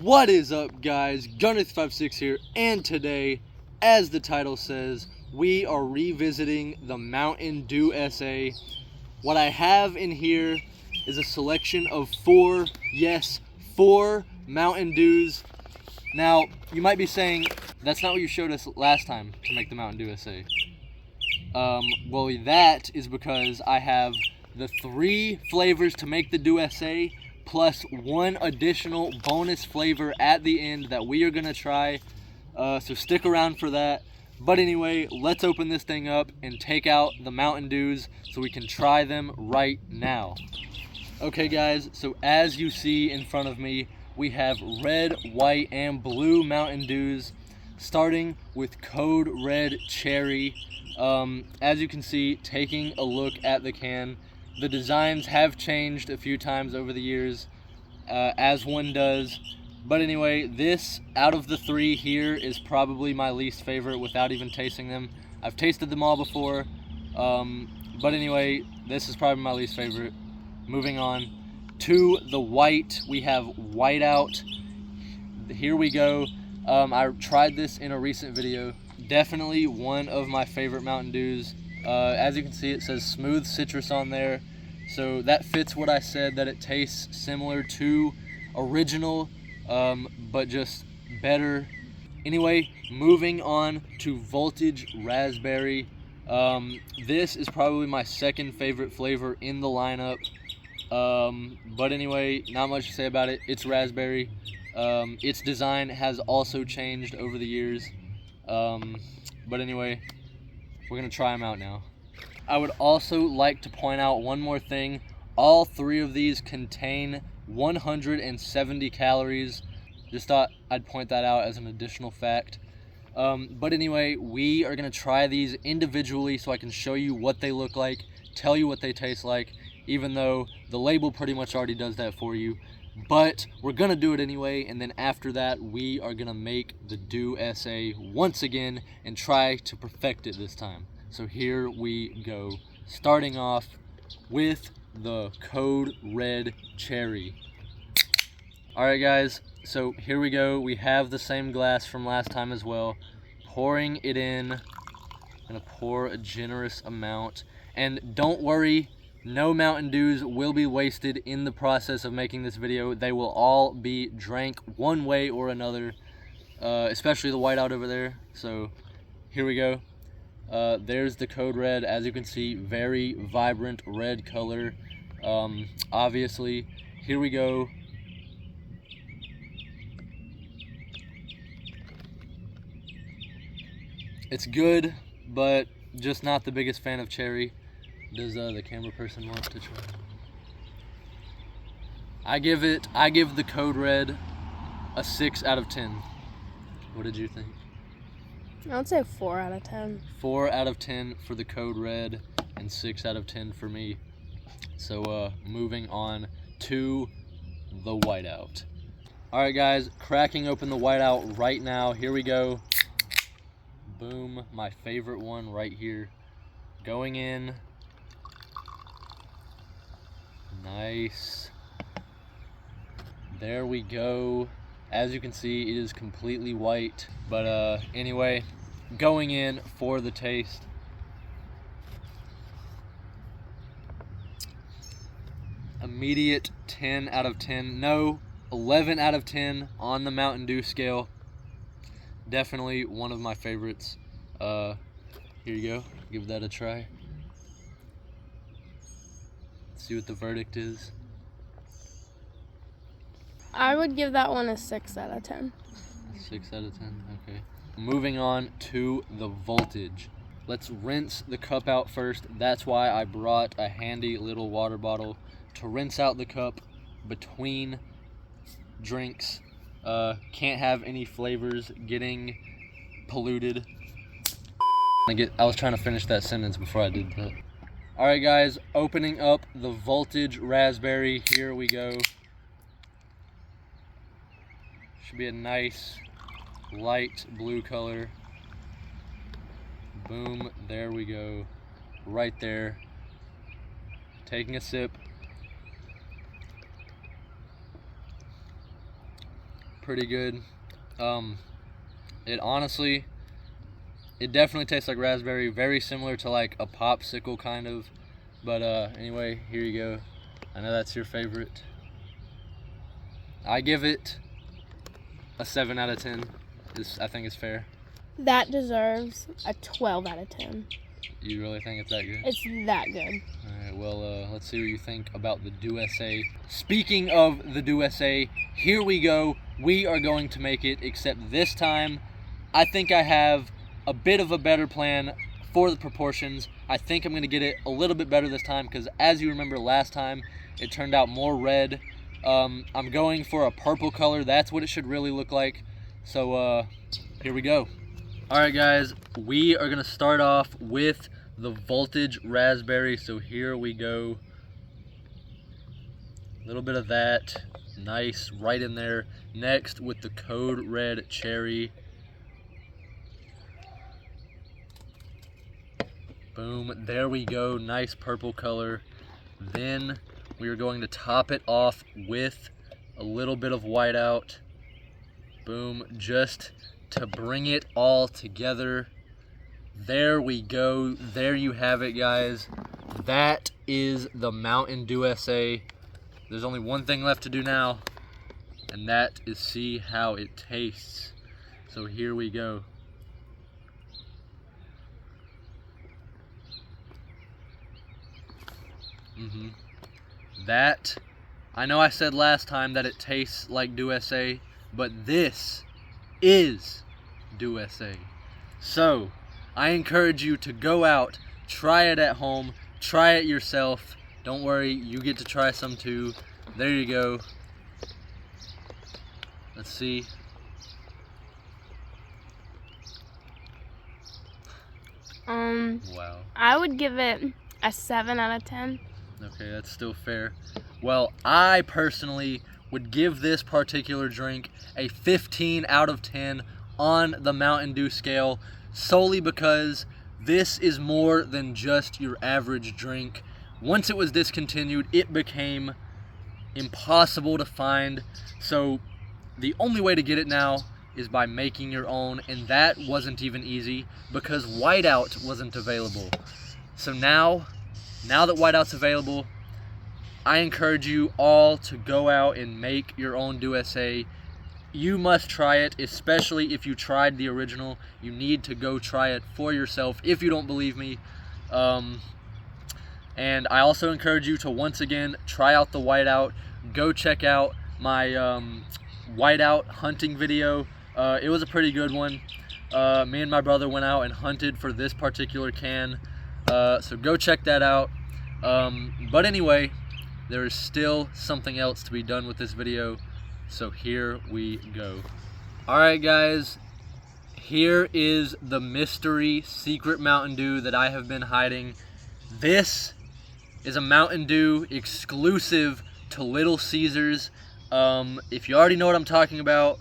What is up, guys? Gunner56 here, and today, as the title says, we are revisiting the Mountain Dew SA. What I have in here is a selection of four Mountain Dews. Now, you might be saying, that's not what you showed us last time to make the Mountain Dew SA. Well, that is because I have the 3 flavors to make the Dew SA, plus one additional bonus flavor at the end that we are gonna try. So stick around for that. But anyway, let's open this thing up and take out the Mountain Dews so we can try them right now. Okay guys, so as you see in front of me, we have red, white, and blue Mountain Dews, starting with Code Red Cherry. As you can see, taking a look at the can, the designs have changed a few times over the years, as one does. But anyway, this, out of the 3 here, is probably my least favorite without even tasting them. I've tasted them all before, but anyway, this is probably my least favorite. Moving on to the white, we have Whiteout. Here we go. I tried this in a recent video. Definitely one of my favorite Mountain Dews. As you can see, it says smooth citrus on there, so that fits what I said, that it tastes similar to original, but just better. Anyway, moving on to Voltage Raspberry. This is probably my second favorite flavor in the lineup, but anyway, not much to say about it. It's raspberry. Its design has also changed over the years, but anyway, we're gonna try them out now. I would also like to point out one more thing. All 3 of these contain 170 calories. Just thought I'd point that out as an additional fact. But anyway, we are gonna try these individually so I can show you what they look like, tell you what they taste like, even though the label pretty much already does that for you. But we're gonna do it anyway, and then after that, we are gonna make the Dew SA once again and try to perfect it this time. So here we go, starting off with the Code Red Cherry. All right guys, so here we go. We have the same glass from last time as well. Pouring it in. I'm gonna pour a generous amount. And don't worry, no Mountain Dews will be wasted in the process of making this video. They will all be drank one way or another, especially the Whiteout over there. So here we go. There's the Code Red. As you can see, very vibrant red color. Obviously, here we go. It's good, but just not the biggest fan of cherry. Does the camera person want to try? I give the Code Red a 6 out of 10. What did you think? I would say 4 out of 10. 4 out of 10 for the Code Red and 6 out of 10 for me. So moving on to the Whiteout. All right guys, cracking open the Whiteout right now. Here we go. Boom, my favorite one right here. Going in. Nice. There we go. As you can see, it is completely white. But anyway, going in for the taste. Immediate 10 out of 10. No, 11 out of 10 on the Mountain Dew scale. Definitely one of my favorites. Here you go. Give that a try. See what the verdict is. I would give that one a 6 out of 10. 6 out of 10, okay. Moving on to the Voltage. Let's rinse the cup out first. That's why I brought a handy little water bottle to rinse out the cup between drinks. Can't have any flavors getting polluted. I was trying to finish that sentence before I did that. All right guys, opening up the Voltage Raspberry. Here we go. Should be a nice light blue color. Boom, there we go. Right there. Taking a sip. pretty good. It honestly, it definitely tastes like raspberry, very similar to like a popsicle kind of. But anyway, here you go. I know that's your favorite. I give it a 7 out of 10. I think it's fair. That deserves a 12 out of 10. You really think it's that good? It's that good. Alright, well, let's see what you think about the Douessé. Speaking of the Douessé, here we go. We are going to make it, except this time, I think I have a bit of a better plan for the proportions. I think I'm going to get it a little bit better this time because, as you remember last time, it turned out more red. I'm going for a purple color. That's what it should really look like. So, here we go. Alright guys, we are going to start off with the Voltage Raspberry. So here we go. A little bit of that. Nice, right in there. Next with the Code Red Cherry. Boom, there we go. Nice purple color. Then we are going to top it off with a little bit of whiteout. Boom, just to bring it all together. There we go. There you have it, guys. That is the Mountain Dew SA. There's only one thing left to do now, and that is see how it tastes. So here we go. That, I know I said last time that it tastes like Dew SA, but this is Dew SA. So I encourage you to go out, try it at home, try it yourself. Don't worry, you get to try some too. There you go. Let's see. Wow. I would give it a 7 out of 10. Okay, that's still fair. Well, I personally would give this particular drink a 15 out of 10 on the Mountain Dew scale, solely because this is more than just your average drink. Once it was discontinued, it became impossible to find. So the only way to get it now is by making your own, and that wasn't even easy because whiteout wasn't available. So now that whiteout's available, I encourage you all to go out and make your own Dew SA. You must try it, especially if you tried the original. You need to go try it for yourself if you don't believe me. And I also encourage you to once again try out the whiteout. Go check out my whiteout hunting video. It was a pretty good one. Me and my brother went out and hunted for this particular can. So go check that out. But anyway, there is still something else to be done with this video. So here we go. Alright guys, here is the mystery secret Mountain Dew that I have been hiding. This is a Mountain Dew exclusive to Little Caesars. If you already know what I'm talking about,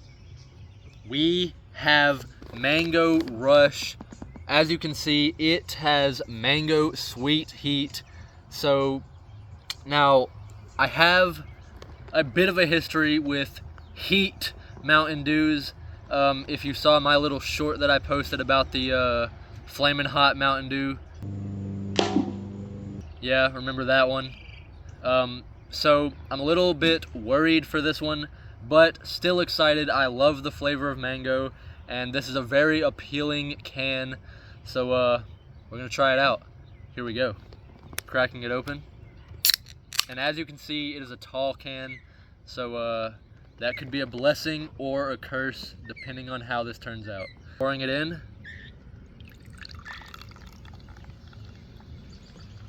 we have Mango Rush. As you can see, it has mango sweet heat. So now I have a bit of a history with heat Mountain Dews. If you saw my little short that I posted about the Flamin' Hot Mountain Dew. Yeah, remember that one? So I'm a little bit worried for this one, but still excited. I love the flavor of mango, and this is a very appealing can. So we're gonna try it out. Here we go. Cracking it open. And as you can see, it is a tall can. So that could be a blessing or a curse, depending on how this turns out. Pouring it in.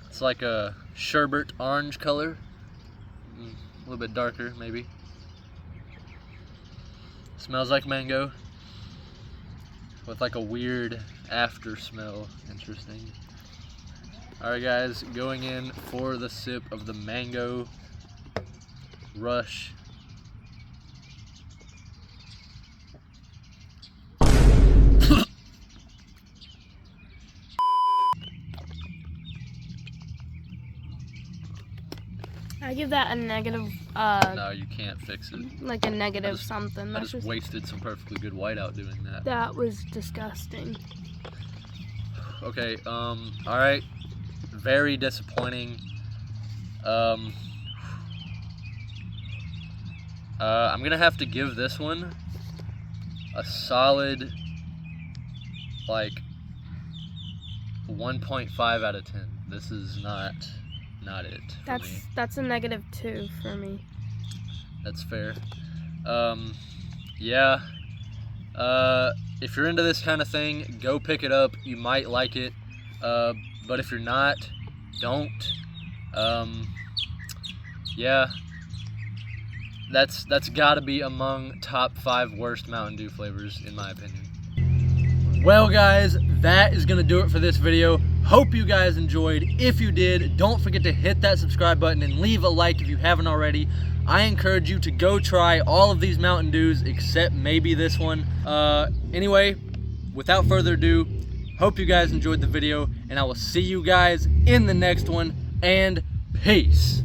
It's like a sherbet orange color. A little bit darker, maybe. Smells like mango, with like a weird after smell. Interesting. Alright guys, going in for the sip of the Mango Rush. I give that a negative, No, you can't fix it. like a negative just- something. I That's just wasted some perfectly good whiteout doing that. that was disgusting. Okay, alright. Very disappointing. I'm gonna have to give this one a solid, like, 1.5 out of 10. This is not it for me. That's a -2 for me. That's fair. Yeah. If you're into this kind of thing, go pick it up. You might like it. But if you're not, don't. Yeah. That's gotta be among top 5 worst Mountain Dew flavors, in my opinion. Well guys, that is gonna do it for this video. Hope you guys enjoyed. If you did, don't forget to hit that subscribe button and leave a like if you haven't already. I encourage you to go try all of these Mountain Dews except maybe this one. Anyway, without further ado, hope you guys enjoyed the video, and I will see you guys in the next one, and peace.